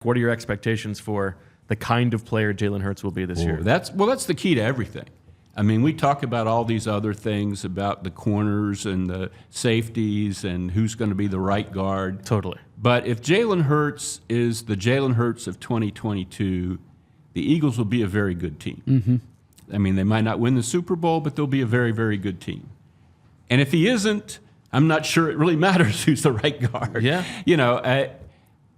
What are your expectations for the kind of player Jalen Hurts will be this year? That's the key to everything. I mean, we talk about all these other things about the corners and the safeties and who's going to be the right guard. Totally. But if Jalen Hurts is the Jalen Hurts of 2022, the Eagles will be a very good team. Mm-hmm. I mean, they might not win the Super Bowl, but they'll be a very, very good team. And if he isn't, I'm not sure it really matters who's the right guard. Yeah. You know,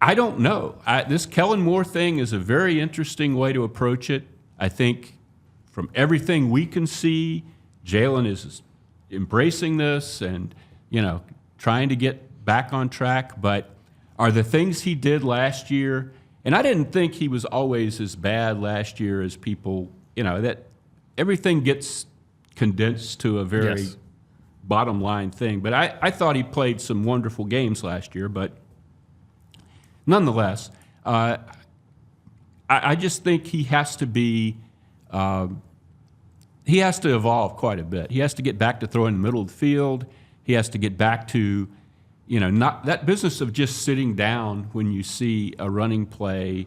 I don't know. This Kellen Moore thing is a very interesting way to approach it. I think from everything we can see, Jalen is embracing this and, you know, trying to get back on track. But are the things he did last year, and I didn't think he was always as bad last year as people, you know, that everything gets condensed to a very bottom line thing. But I thought he played some wonderful games last year, but nonetheless, I just think he has to be, he has to evolve quite a bit. He has to get back to throwing in the middle of the field. He has to get back to, you know, not that business of just sitting down when you see a running play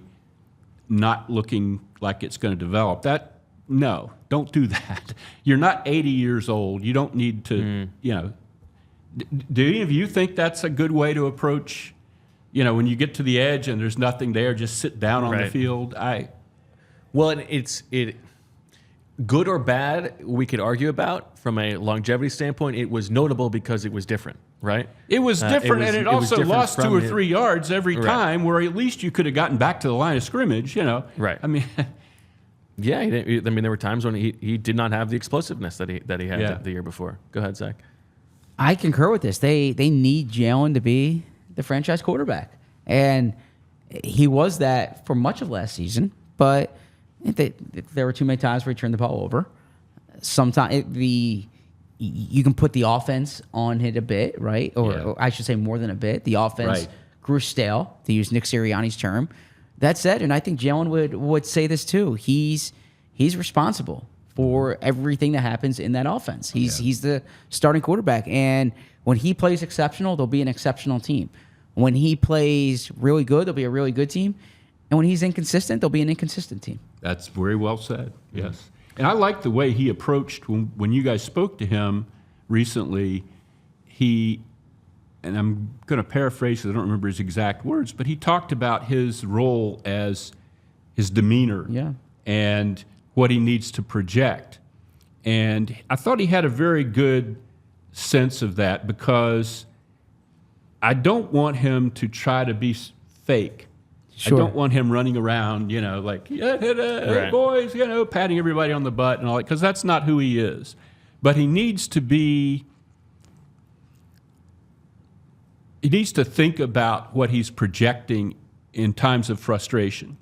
not looking like it's going to develop. No, don't do that. You're not 80 years old. You don't need to, you know. Do any of you think that's a good way to approach, you know, when you get to the edge and there's nothing there, just sit down on the field? Well, it's good or bad, we could argue about. From a longevity standpoint, it was notable because it was different, right? It was different, and it also lost 2 or 3 yards every time, where at least you could have gotten back to the line of scrimmage, you know. Right. I mean, yeah, I mean, there were times when he did not have the explosiveness that he had the year before. Go ahead, Zach. I concur with this. They need Jalen to be the franchise quarterback, and he was that for much of last season. But there were too many times where he turned the ball over. Sometimes you can put the offense on it a bit, right? Or I should say more than a bit. The offense grew stale, to use Nick Sirianni's term. That said, and I think Jalen would say this too, he's responsible for everything that happens in that offense. He's the starting quarterback, and when he plays exceptional, they'll be an exceptional team. When he plays really good, they'll be a really good team. And when he's inconsistent, they'll be an inconsistent team. That's very well said, yes. And I like the way he approached when you guys spoke to him recently. And I'm going to paraphrase because I don't remember his exact words, but he talked about his role as his demeanor and what he needs to project. And I thought he had a very good sense of that, because I don't want him to try to be fake. Sure. I don't want him running around, you know, like, hey, boys, you know, patting everybody on the butt and all that, because that's not who he is. But he needs to be... He needs to think about what he's projecting in times of frustration.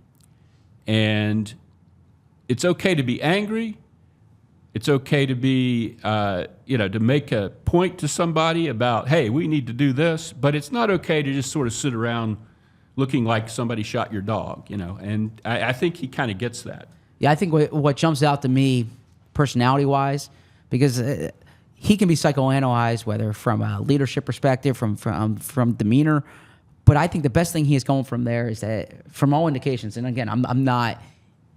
And it's okay to be angry. It's okay to be, you know, to make a point to somebody about, hey, we need to do this. But it's not okay to just sort of sit around looking like somebody shot your dog, you know. And I think he kind of gets that. Yeah, I think what jumps out to me personality-wise, because... he can be psychoanalyzed, whether from a leadership perspective, from demeanor. But I think the best thing he has going from there is that, from all indications, and again, I'm not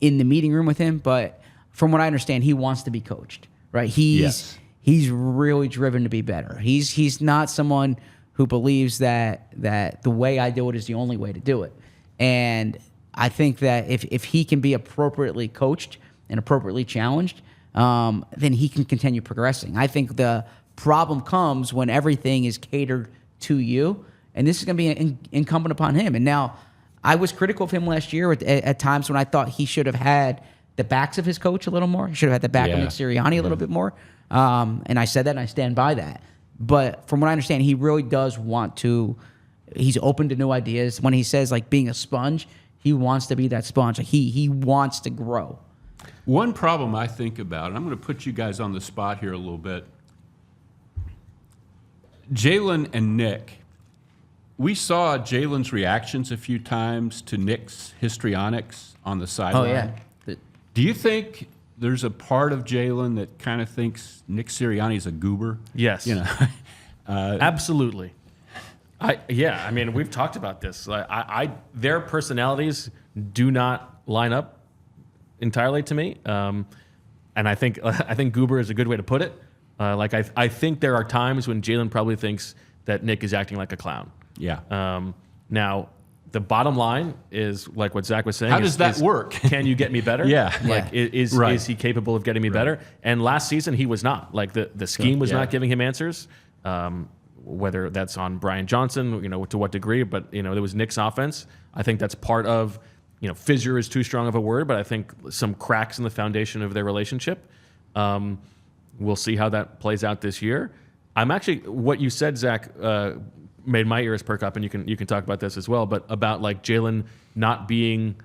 in the meeting room with him, but from what I understand, he wants to be coached, right? He's really driven to be better. He's not someone who believes that the way I do it is the only way to do it. And I think that if he can be appropriately coached and appropriately challenged, then he can continue progressing. I think the problem comes when everything is catered to you, and this is going to be incumbent upon him. And now, I was critical of him last year at times when I thought he should have had the backs of his coach a little more. He should have had the back of Nick Sirianni a little bit more. And I said that, and I stand by that. But from what I understand, he really does want to. He's open to new ideas. When he says, like, being a sponge, he wants to be that sponge. Like, he wants to grow. One problem I think about, and I'm going to put you guys on the spot here a little bit. Jalen and Nick, we saw Jalen's reactions a few times to Nick's histrionics on the sideline. Oh, yeah. Do you think there's a part of Jalen that kind of thinks Nick Sirianni is a goober? Yes. You know, absolutely. I mean, we've talked about this. Their personalities do not line up entirely to me, and I think goober is a good way to put it. I think there are times when Jalen probably thinks that Nick is acting like a clown. Yeah. Now, the bottom line is like what Zach was saying. How does that work? Can you get me better? Yeah. Like, is he capable of getting me better? And last season he was not. Like the scheme was not giving him answers. Whether that's on Brian Johnson, to what degree, but there was Nick's offense. I think that's part of, fissure is too strong of a word, but I think some cracks in the foundation of their relationship. We'll see how that plays out this year. I'm actually, what you said, Zach, made my ears perk up, and you can talk about this as well, but about like Jalen not being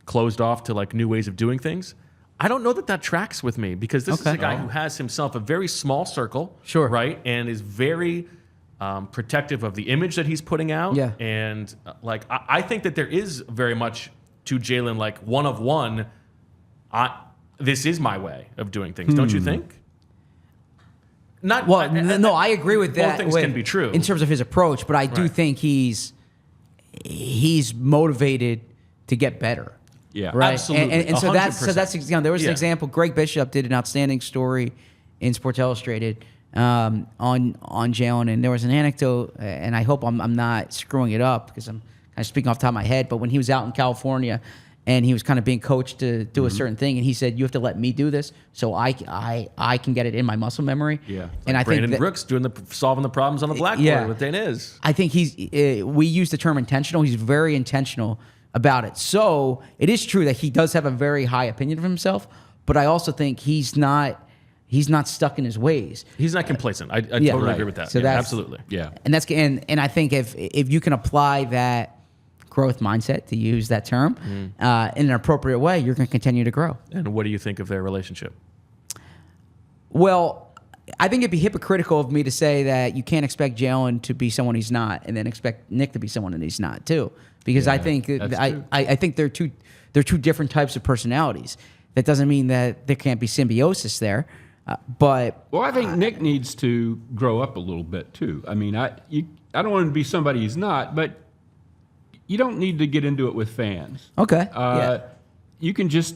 closed off to like new ways of doing things. I don't know that tracks with me, because this is a guy who has himself a very small circle, Sure. right, and is very protective of the image that he's putting out. Yeah. And I think that there is very much to Jalen, like one of one. This is my way of doing things. Don't you think? Not Well, no, I agree with that. Both things can be true in terms of his approach, but I do think he's motivated to get better. Yeah. Right. Absolutely. And so 100%. that's there was an example. Greg Bishop did an outstanding story in Sports Illustrated on Jalen, and there was an anecdote, and I hope I'm not screwing it up because I'm kind of speaking off the top of my head. But when he was out in California, and he was kind of being coached to do a certain thing, and he said, "You have to let me do this, so I can get it in my muscle memory." Yeah. And I Brandon think Brooks solving the problems on the blackboard with Dainez. I think we use the term intentional. He's very intentional about it. So it is true that he does have a very high opinion of himself, but I also think he's not stuck in his ways. He's not complacent. I totally agree with that. So that's absolutely. Yeah. And that's and I think if you can apply that growth mindset, to use that term, in an appropriate way, you're going to continue to grow. And what do you think of their relationship? Well, I think it'd be hypocritical of me to say that you can't expect Jalen to be someone he's not, and then expect Nick to be someone that he's not too, because I think I think they're two different types of personalities. That doesn't mean that there can't be symbiosis there, but Well, I think Nick needs to grow up a little bit too. I mean, I don't want him to be somebody he's not, but you don't need to get into it with fans. okay, You can just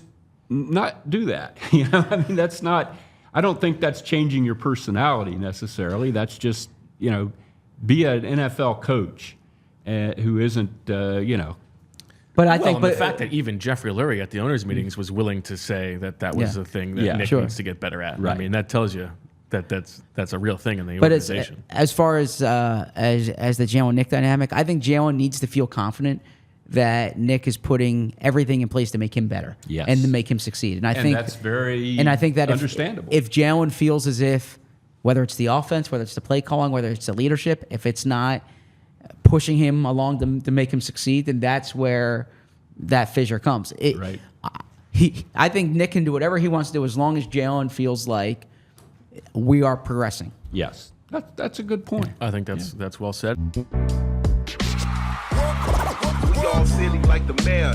not do that. I mean, that's not. I don't think that's changing your personality necessarily. That's just be an NFL coach who isn't But I think, the fact that even Jeffrey Lurie at the owners' meetings was willing to say that was a thing that Nick needs to get better at. Right. I mean, that tells you that that's a real thing in the But organization. as far as the Jalen Nick dynamic, I think Jalen needs to feel confident that Nick is putting everything in place to make him better and to make him succeed. And I think that's very understandable. If Jalen feels as if, whether it's the offense, whether it's the play calling, whether it's the leadership, if it's not pushing him along to make him succeed, then that's where that fissure comes. Right. I think Nick can do whatever he wants to do as long as Jalen feels like we are progressing. Yes, that's a good point. I think that's well said. We all silly like the mayor.